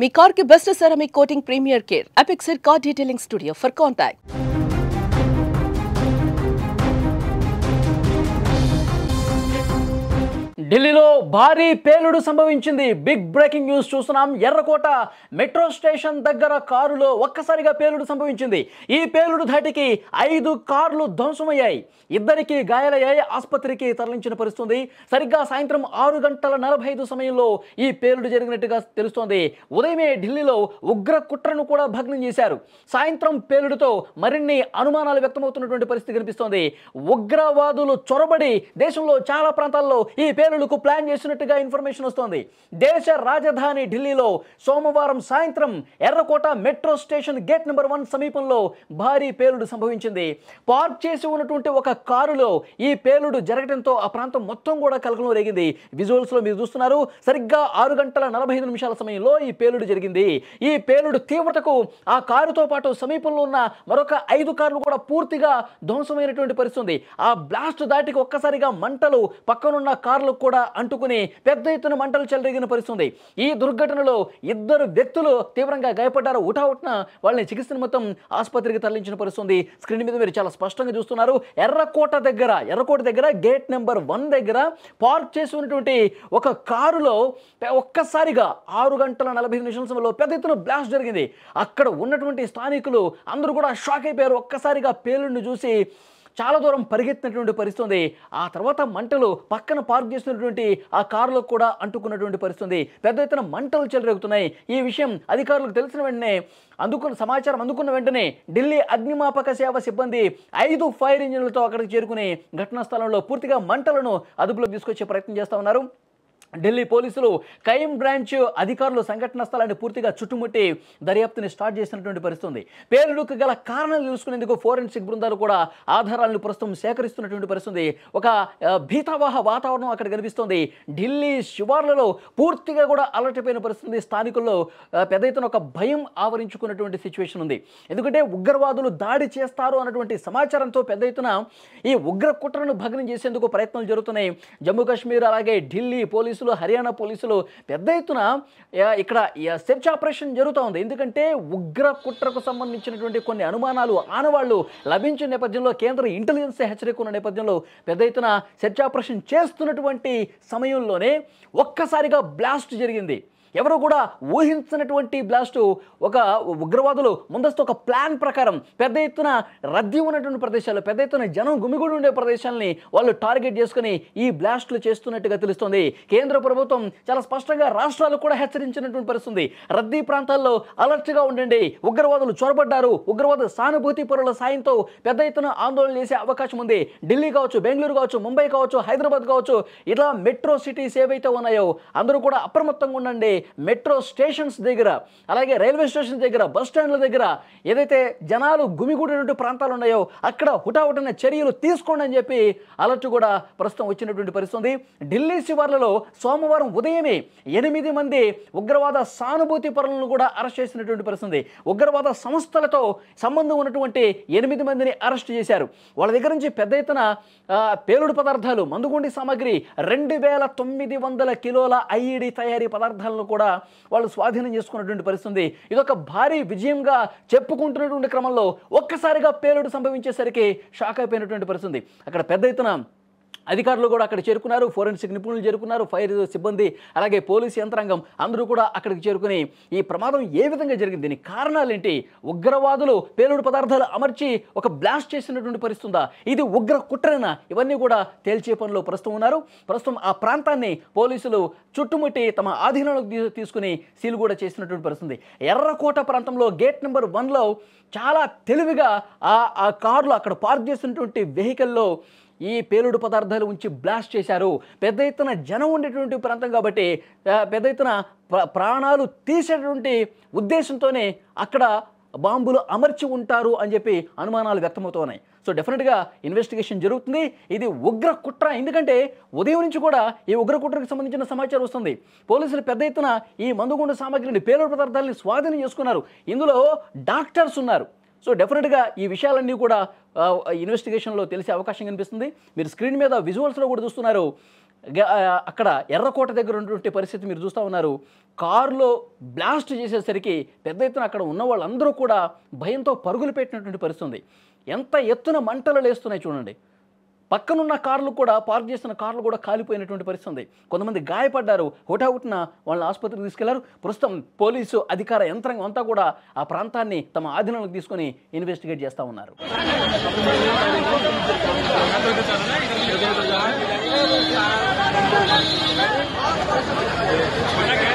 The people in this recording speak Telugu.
మీ కార్ కి best ceramic coating premier care Apexer car detailing studio for contact. ఢిల్లీలో భారీ పేలుడు సంభవించింది. బిగ్ బ్రేకింగ్ న్యూస్ చూస్తున్నాం. ఎర్రకోట మెట్రో స్టేషన్ దగ్గర కారులో ఒక్కసారిగా పేలుడు సంభవించింది. ఈ పేలుడు ధాటికి 5 కార్లు ధ్వంసమయ్యాయి. ఇద్దరికి గాయాలయ్యాయి. ఆసుపత్రికి తరలించిన పరిస్థితుంది. సరిగ్గా సాయంత్రం 6:45 సమయంలో ఈ పేలుడు జరిగినట్టుగా తెలుస్తోంది. ఉదయమే ఢిల్లీలో ఉగ్ర కుట్రను కూడా భగ్నం చేశారు. సాయంత్రం పేలుడుతో మరిన్ని అనుమానాలు వ్యక్తమవుతున్నటువంటి పరిస్థితి కనిపిస్తోంది. ఉగ్రవాదులు చొరబడి దేశంలో చాలా ప్రాంతాల్లో ఈ పేలుడుకు ప్లాన్ చేసినట్టుగా ఇన్ఫర్మేషన్ వస్తోంది. దేశ రాజధాని ఢిల్లీలో సోమవారం సాయంత్రం ఎర్రకోట మెట్రో స్టేషన్ గేట్ నెంబర్ 1 సమీపంలో భారీ పేలుడు సంభవించింది. పార్క్ చేసి ఉన్నటువంటి ఒక కారులో ఈ పేలుడు జరగడంతో ఆ ప్రాంతం మొత్తం కూడా కలకలం రేగింది. విజువల్స్ లో మీరు చూస్తున్నారు. సరిగ్గా 6:45 సమయంలో ఈ పేలుడు జరిగింది. ఈ పేలుడు తీవ్రతకు ఆ కారుతో పాటు సమీపంలో ఉన్న మరొక 5 కార్లు కూడా పూర్తిగా ధ్వంసమైనటువంటి పరిస్థితి. ఆ బ్లాస్ట్ దాటికి ఒక్కసారిగా మంటలు పక్కనున్న కార్లకు కూడా అంటుకుని పెద్ద ఎత్తున మంటలు చెలరేగిన పరిస్థితి. ఈ దుర్ఘటనలో 2 వ్యక్తులు తీవ్రంగా గాయపడ్డారు. ఉటావుట్న వాళ్ళని చికిత్స నిమిత్తం ఆసుపత్రికి తరలించిన పరిస్థితి. స్క్రీన్ మీద మీరు చాలా స్పష్టంగా చూస్తున్నారు. ఎర్రకోట దగ్గర గేట్ నెంబర్ 1 దగ్గర పార్క్ చేసి ఉన్నటువంటి ఒక కారులో ఒక్కసారిగా 6:45 సమయంలో పెద్ద ఎత్తున బ్లాస్ట్ జరిగింది. అక్కడ ఉన్నటువంటి స్థానికులు అందరూ కూడా షాక్ అయిపోయారు. ఒక్కసారిగా పేలుడిని చూసి చాలా దూరం పరిగెత్తినటువంటి పరిస్థితి. ఆ తర్వాత మంటలు పక్కన పార్క్ చేసినటువంటి ఆ కారులో కూడా అంటుకున్నటువంటి పరిస్థితి. పెద్ద ఎత్తున మంటలు చెలరేగుతున్నాయి. ఈ విషయం అధికారులకు తెలిసిన వెంటనే సమాచారం అందుకున్న వెంటనే ఢిల్లీ అగ్నిమాపక సేవ సిబ్బంది 5 ఫైర్ ఇంజిన్లతో అక్కడికి చేరుకుని ఘటనా స్థలంలో పూర్తిగా మంటలను అదుపులోకి తీసుకొచ్చే ప్రయత్నం చేస్తూ ఉన్నారు. ఢిల్లీ పోలీసులు క్రైమ్ బ్రాంచ్ అధికారులు సంఘటన స్థలాన్ని పూర్తిగా చుట్టుముట్టి దర్యాప్తుని స్టార్ట్ చేసినటువంటి పరిస్థితి. పేలుడుకు గల కారణాలు తెలుసుకునేందుకు ఫోరెన్సిక్ బృందాలు కూడా ఆధారాలను ప్రస్తుతం సేకరిస్తున్నటువంటి పరిస్థితి. ఒక భీతావహ వాతావరణం అక్కడ కనిపిస్తోంది. ఢిల్లీ శివార్లలో పూర్తిగా కూడా అలర్ట్ అయిపోయిన పరిస్థితి. స్థానికుల్లో పెద్ద ఎత్తున ఒక భయం ఆవరించుకున్నటువంటి సిచ్యువేషన్ ఉంది. ఎందుకంటే ఉగ్రవాదులు దాడి చేస్తారు అన్నటువంటి సమాచారంతో పెద్ద ఎత్తున ఈ ఉగ్ర కుట్రను భగ్నం చేసేందుకు ప్రయత్నాలు జరుగుతున్నాయి. జమ్మూ కాశ్మీర్ అలాగే ఢిల్లీ పోలీసులు, హర్యానా పోలీసులు పెద్ద ఎత్తున ఇక్కడ సెర్చ్ ఆపరేషన్ జరుగుతూ ఉంది. ఎందుకంటే ఉగ్ర కుట్రకు సంబంధించినటువంటి కొన్ని అనుమానాలు ఆనవాళ్లు లభించిన నేపథ్యంలో కేంద్ర ఇంటెలిజెన్స్ హెచ్చరిక ఉన్న నేపథ్యంలో పెద్ద ఎత్తున సెర్చ్ ఆపరేషన్ చేస్తున్నటువంటి సమయంలోనే ఒక్కసారిగా బ్లాస్ట్ జరిగింది. ఎవరు కూడా ఊహించినటువంటి బ్లాస్టు. ఒక ఉగ్రవాదులు ముందస్తు ఒక ప్లాన్ ప్రకారం పెద్ద ఎత్తున రద్దీ ఉన్నటువంటి ప్రదేశాలు, పెద్ద ఎత్తున జనం గుమిగూడి ఉండే ప్రదేశాలని వాళ్ళు టార్గెట్ చేసుకుని ఈ బ్లాస్టులు చేస్తున్నట్టుగా తెలుస్తోంది. కేంద్ర ప్రభుత్వం చాలా స్పష్టంగా రాష్ట్రాలకు కూడా హెచ్చరించినటువంటి పరిస్థితి. రద్దీ ప్రాంతాల్లో అలర్ట్గా ఉండండి, ఉగ్రవాదులు చొరబడ్డారు, ఉగ్రవాద సానుభూతి పరుల సాయంతో పెద్ద ఎత్తున ఆందోళన చేసే అవకాశం ఉంది. ఢిల్లీ కావచ్చు, బెంగళూరు కావచ్చు, ముంబై కావచ్చు, హైదరాబాద్ కావచ్చు, ఇలా మెట్రో సిటీస్ ఏవైతే ఉన్నాయో అందరూ కూడా అప్రమత్తంగా ఉండండి. మెట్రో స్టేషన్స్ దగ్గర, అలాగే రైల్వే స్టేషన్ దగ్గర, బస్ స్టాండ్ల దగ్గర ఏదైతే జనాలు గుమిగూడినటువంటి ప్రాంతాలు ఉన్నాయో అక్కడ హుటాహుటిన చర్యలు తీసుకోండి అని చెప్పి అలర్ట్ కూడా ప్రస్తుతం వచ్చినటువంటి పరిస్థితి. ఢిల్లీ శివార్లలో సోమవారం ఉదయమే 8 మంది ఉగ్రవాద సానుభూతి పరులను కూడా అరెస్ట్ చేసినటువంటి పరిస్థితి. ఉగ్రవాద సంస్థలతో సంబంధం ఉన్నటువంటి 8 మందిని అరెస్ట్ చేశారు. వాళ్ళ దగ్గర నుంచి పెద్ద ఎత్తున పేలుడు పదార్థాలు, మందుగుండి సామాగ్రి, 2900 కిలోల ఐఈడి తయారీ పదార్థాలను కూడా వాళ్ళు స్వాధీనం చేసుకున్నటువంటి పరిస్థితి. ఇదొక భారీ విజయంగా చెప్పుకుంటున్నటువంటి క్రమంలో ఒక్కసారిగా పేలుడు సంభవించేసరికి షాక్ అయిపోయినటువంటి పరిస్థితి. అక్కడ పెద్ద ఎత్తున అధికారులు కూడా అక్కడ చేరుకున్నారు. ఫోరెన్సిక్ నిపుణులు చేరుకున్నారు. ఫైర్ సిబ్బంది అలాగే పోలీసు యంత్రాంగం అందరూ కూడా అక్కడికి చేరుకుని ఈ ప్రమాదం ఏ విధంగా జరిగింది, దీని కారణాలు ఏంటి, ఉగ్రవాదులు పేలుడు పదార్థాలు అమర్చి ఒక బ్లాస్ట్ చేసినటువంటి పరిస్థితుందా, ఇది ఉగ్ర కుట్రేనా, ఇవన్నీ కూడా తేల్చే పనిలో ప్రస్తుతం ఉన్నారు. ప్రస్తుతం ఆ ప్రాంతాన్ని పోలీసులు చుట్టుముట్టి తమ ఆధీనంలోకి తీసుకుని సీల్ కూడా చేసినటువంటి పరిస్థితి. ఎర్రకోట ప్రాంతంలో గేట్ నెంబర్ 1లో చాలా తెలివిగా ఆ కార్లు అక్కడ పార్క్ చేసినటువంటి వెహికల్లో ఈ పేలుడు పదార్థాలు ఉంచి బ్లాస్ట్ చేశారు. పెద్ద ఎత్తున జనం ఉండేటువంటి ప్రాంతం కాబట్టి పెద్ద ఎత్తున ప్రాణాలు తీసేటువంటి ఉద్దేశంతోనే అక్కడ బాంబులు అమర్చి ఉంటారు అని చెప్పి అనుమానాలు వ్యక్తమవుతున్నాయి. సో డెఫినెట్గా ఇన్వెస్టిగేషన్ జరుగుతుంది. ఇది ఉగ్ర కుట్ర. ఎందుకంటే ఉదయం నుంచి కూడా ఈ ఉగ్ర కుట్రకు సంబంధించిన సమాచారం వస్తుంది. పోలీసులు పెద్ద ఎత్తున ఈ మందుగుండు సామాగ్రిని, పేలుడు పదార్థాలని స్వాధీనం చేసుకున్నారు. ఇందులో డాక్టర్స్ ఉన్నారు. సో డెఫినెట్గా ఈ విషయాలన్నీ కూడా ఇన్వెస్టిగేషన్లో తెలిసే అవకాశం కనిపిస్తుంది. మీరు స్క్రీన్ మీద విజువల్స్లో కూడా చూస్తున్నారు. అక్కడ ఎర్రకోట దగ్గర ఉన్నటువంటి పరిస్థితి మీరు చూస్తూ ఉన్నారు. కారులో బ్లాస్ట్ చేసేసరికి పెద్ద ఎత్తున అక్కడ ఉన్న వాళ్ళందరూ కూడా భయంతో పరుగులు పెట్టినటువంటి పరిస్థితి ఉంది. ఎంత ఎత్తున మంటలు లేస్తున్నాయి చూడండి. పక్కనున్న కార్లు కూడా, పార్క్ చేసిన కార్లు కూడా కాలిపోయినటువంటి పరిస్థితి ఉంది. కొంతమంది గాయపడ్డారు. హుటాహుటిన వాళ్ళని ఆసుపత్రికి తీసుకెళ్లారు. ప్రస్తుతం పోలీసు అధికార యంత్రాంగం అంతా కూడా ఆ ప్రాంతాన్ని తమ ఆధీనంలోకి తీసుకొని ఇన్వెస్టిగేట్ చేస్తూ ఉన్నారు. Hola,